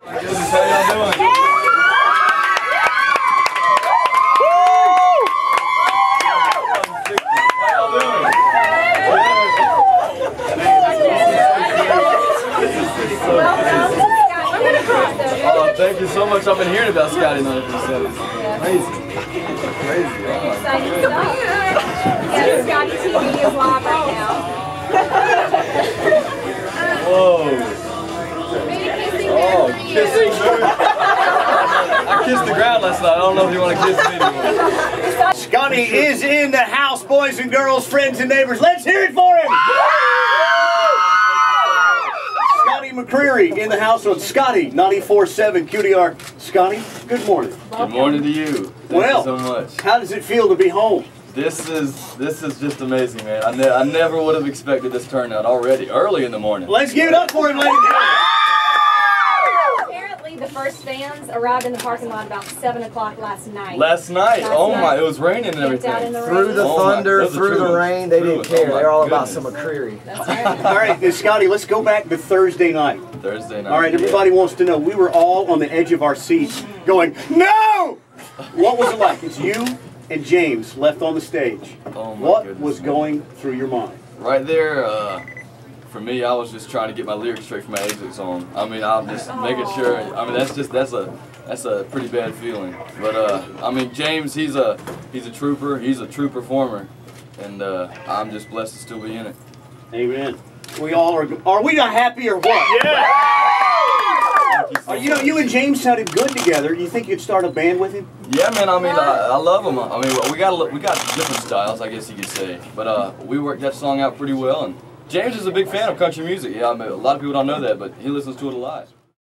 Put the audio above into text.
How y'all doing? Oh, thank you so much. I've been hearing about Scotty 947. Crazy. Crazy. Exciting stuff. Yeah, Scotty TV is live right now. Whoa. Oh, kissing Mary. I kissed the ground last night. I don't know if you want to kiss me anymore. Scotty is in the house, boys and girls, friends and neighbors. Let's hear it for him! Scotty McCreery in the house with Scotty 94.7 QDR. Scotty, good morning. Good morning to you. Thank you so much. How does it feel to be home? This is just amazing, man. I never would have expected this turnout already, early in the morning. Let's give it up for him, ladies and gentlemen. Apparently, the first fans arrived in the parking lot about 7 o'clock last night. Last night? Oh my, it was raining and everything. Through the thunder, through the rain, they didn't care. They're all about some McCreery. That's right. All right, Scotty, let's go back to Thursday night. Thursday night. All right, everybody wants to know. We were all on the edge of our seats going, no! What was it like? It's you and James left on the stage. Oh my what goodness, was going through your mind? Right there, for me, I was just trying to get my lyrics straight for my exit song. I mean, I'm just making sure. I mean, that's a pretty bad feeling. But I mean, James, he's a trooper. He's a true performer, and I'm just blessed to still be in it. Amen. We all are. Are we not happy or what? Yeah. You know, you and James sounded good together. You think you'd start a band with him? Yeah, man. I mean, I love him. I mean, we got different styles, I guess you could say. But we worked that song out pretty well. And James is a big fan of country music. Yeah, I mean, a lot of people don't know that, but he listens to it a lot.